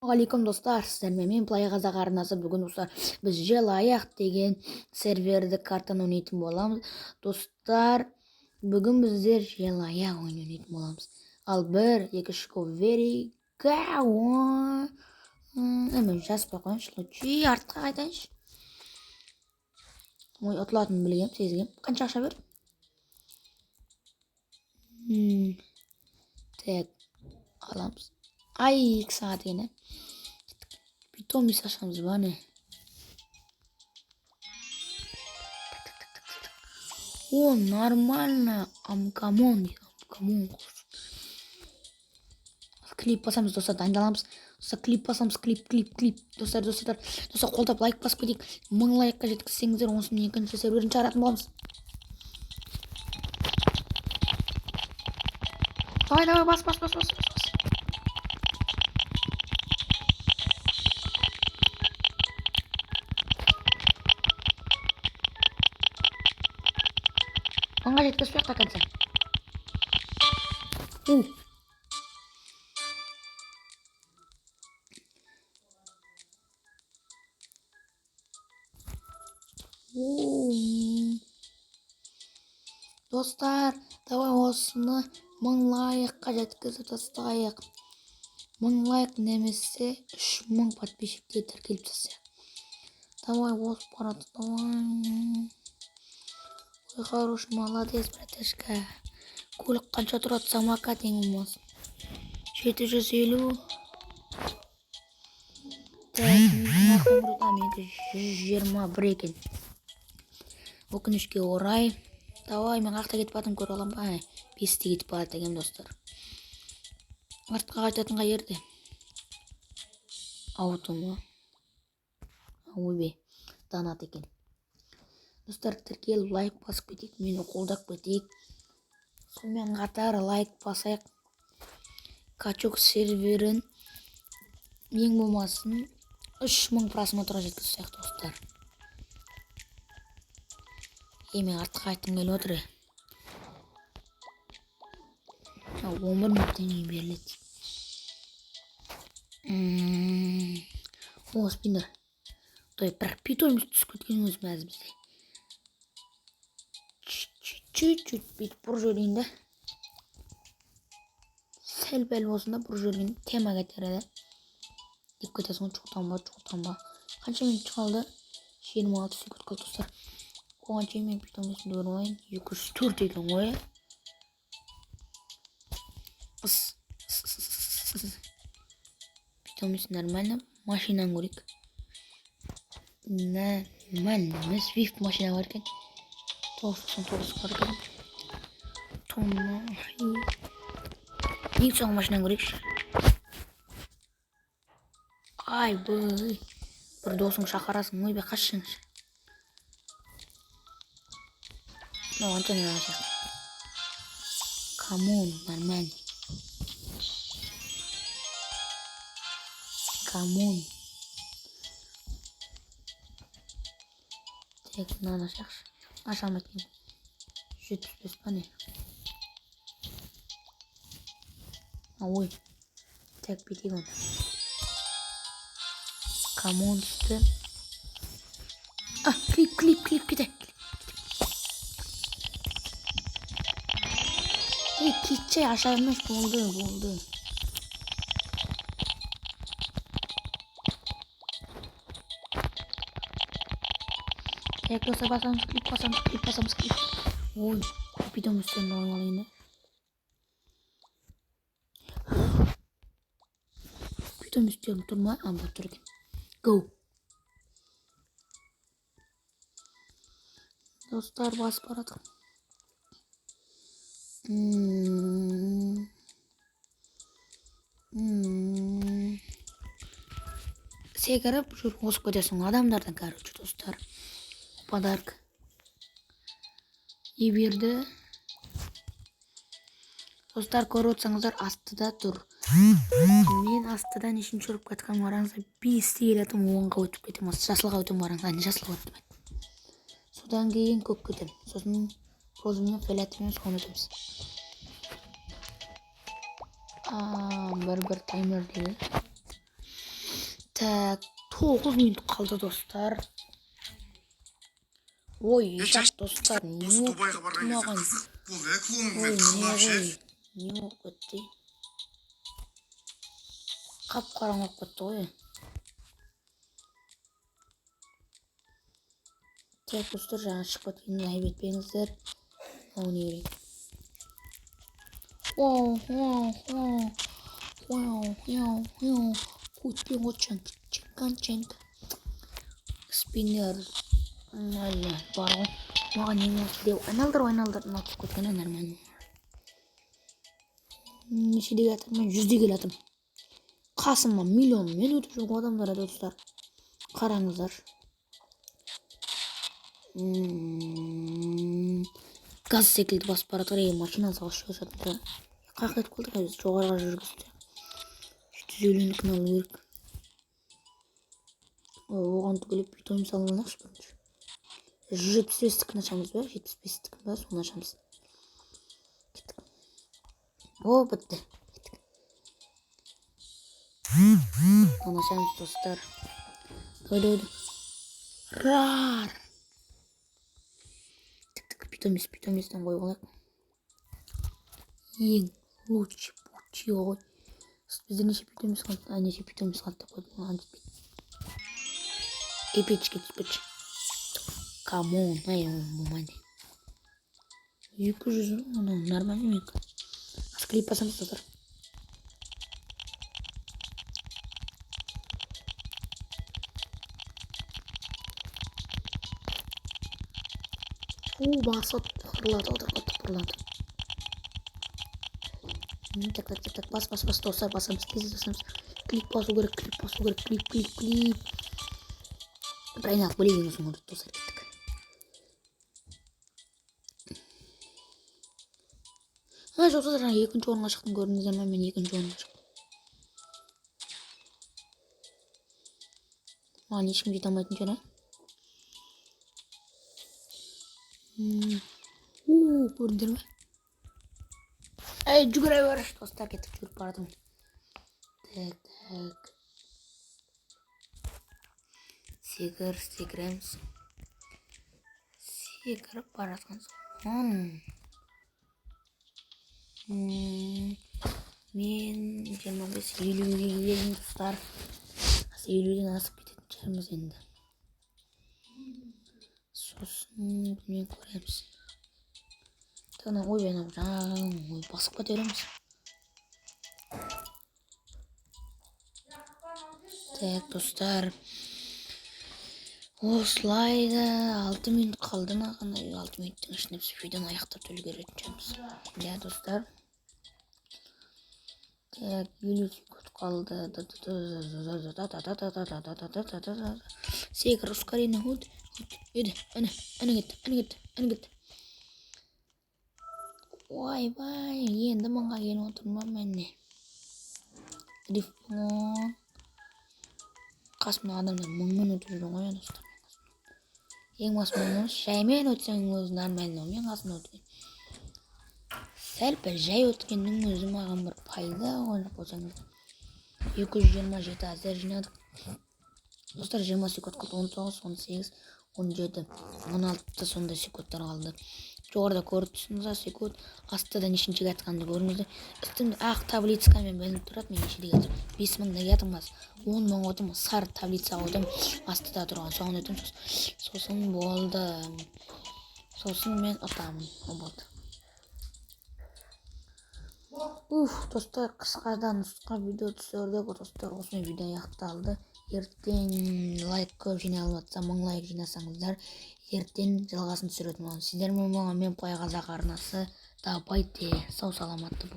Алейкум достар, сіздермен мен Плай Қазақ арнасы. Бүгін достар біз Желаяқ деген серверді картаны ойнайтын боламыз. Достар, бүгін біздер Желаяқ ойнайтын боламыз. Ал 1, 2, 3, go, very go. Мен жазбай қойыншы, лучи артқа қайтайыншы. Ой, ұтылатынын білгем, сезгем. Қанша ақша бер? Так, аламыз. Ай, 2 сағат ені. Питомис ашамыз ба не? О, нормально. Амкамон дейді. Амкамон. Клип басамыз, достар, дайындаламыз. Достар, клип басамыз, клип. Достар, қолдап лайк басып кетейік. 1000 лайкқа жеткізсеңіздер, онсын екінші серверін шығаратын боламыз. Давай, бас. Мыңға жеткізіп жақта кәнсен. Достар, давай осыны 1000 лайкқа жеткізіп тастайық. 1000 лайк немесе 3000 подписчикке тіркеліп тастайық. Давай, осы барады, давай. Ой, хороший, молодец, братишка. Көлік қанша тұрады, самокат ең болмасын. 750. Менде 121 екен. Өкінішке орай. Давай, мен қақта кетіп бардым, көре алам ба? 5-те кетіп барды екен, достар. Артқа қайтатын қай жерде? Ауто ма? Ойбе, данат екен. Достар, тіркеліп лайк басып кетейік, мені қолдап кетейік. Сонымен қатар лайк басайық. Качок серверін ең болмасын 3000 просмотрға жеткізсек, достар. Мен артқа қайтым келіп отыр. 11 минуттен кейін беріледі. О, спиннер. Бір питомис түсіп кеткен өзім әз бізде. Чуть-чуть бүйтіп бұр жөлейін да. Сәл-пәл болсын да бұр жөлейін. Тема кетері. Деп кетесің, чуқтан ба. Қанша минут қалды? 26 секунд қалды, достар. Оған чейін мен питомисын көріп ойын. 204 екен ғой. Питомис нормально. Машинаны көрейік. Нормально. Свифт машина бар екен. 99 бар екен. Тонна. Ең соңғы машинаны көрейікші. Ай, бөй. Бір досың шақарасың. Ойбе, қашшыңшы. Онтан аша. Камон, нормально. Камон. Так, мынаны ашақшы. Аша алмайтын. 75 па не? Ой. Так, бетейік оны. Камон түсті. Клип кете. Кетші аша емес, болды. Так, достар, басамыз клип. Ой, питом үстен ойналайын. Питом үстен тұрмай, амба тұр екен. Go. Достар, бас барады. Секіріп жүр, осып кетесің адамдардан, короче, достар. Подарка. Еберді. Достар, көріп отсаңыздар, астыда тұр. Мен астыдан ешін жүріп кеткен бараңызда 5-те келетім, 10-ға өтіп кетем. Жасылға өтім бараңызда, жасылға өтіп. Содан кейін көк кетем. Сосын розымен фиолетовымен соны өтеміз. Бір таймер дейді. Так, 9 минут қалды достар. Ой, жат достар, не осы болып Дубайға кетті барған кезде маған? қызық болды клубың Ой, мен не қылып ше. ғой, не болып кетті? Қап-қараң болып кетті ғой. Так, достар, жаңа шығып кеткенін айып етпеңіздер. О, не керек? Көтпен ченка. Спиннер. Әлі бар ғой. Маған не болды деп айналдырып ұнатып кеткені нормально. Нешеде жатырмын? Мен 100-де келатырмын. Қасыма миллионмен өтіп жүрген адамдар достар. Қараңыздар. Газ секілді басып бара жатыр, машина салып жатыр. Қақ етіп қалдық, біз жоғарыға жүргізді. 150-ні алу керек. Оған түгіліп битойым салынақшы бірінші. 175-тікін ашамыз ба? 75-тікін ба? Соны ашамыз. Кеттік. О, бітті. Оны ашамыз достар. Дойды. Рар. Питоместен қойып алайық. Ең лучший пути ғой. Бізде неше питомес қалды? Неше питомес қалды деп қойдым. Оған жетпейді. Эпичке түспетші. Камон, мамане. 200, нормально мек. Склип басамыз достар. Басып қырлады. Так, бас достар, басамыз, тез басамыз. Клип басу керек. Бір айналып бөлеген соң ұрды достар, кеттік. Достар, жаңа екінші орынға шықтым, көрдіңіздер ме? Мен екінші орынға шықтым. Маған ешкім жете алмайтын шығар, көрдіңдер ме? Жүгіре бер достар, кеттік, жүріп бардым. Так. Секіреміз. Секіріп бара жатқан соң. Мен 25-50-ге келдім достар. 50-ден асып кететін шығармыз енді. Сосын мен көреміз. Тағына жаңағы басып көтереміз. Так, достар. Осылайда 6 минут қалды ма? 6 минуттың ішінде біз видеоны аяқтап үлгеретін шығармыз. Ja, достар. Так, 50 секунд қалды. Секір, ускорение, еді, әні кетті. Ойбай, енді мыңға келіп отырмын мәне. Рифон. Қасымда адамдар мыңмен өтіп жүрген ғой, достар. Ең басым мұныз, жаймен өтсең өзі нормально, мен қасымда өткен. Сәл бір жай өткеннің өзі маған бір пайда оңып болсаңыз. 227 әзер жинадық. Достар, 20 секунд қалды, 19, 18, 17, 16 сондай секундтар қалды. Жоғарыда көріп тұрсыңыздар секунд, астыда нешіншіге атқанды көріңіздер. Үстімде ақ таблицамен бөлініп тұрады, мен нешеде келдім. 5000-де жатырмыз, 10 000 өтім, сары таблица өтім, астыда тұрған соған өтім. Сосын болды. Сосын мен ұтамын. Болды. Достар, қысқадан нұсқа видео түсірдік. Достар, осымен видео аяқталды. Ертең лайк көп жиналып жатса, 1000 лайк жинасаңыздар, ертең жалғасын түсіретін боламын. Сіздер мен плай қазақ арнасы. Давайте, сау саламатты болыңыздар.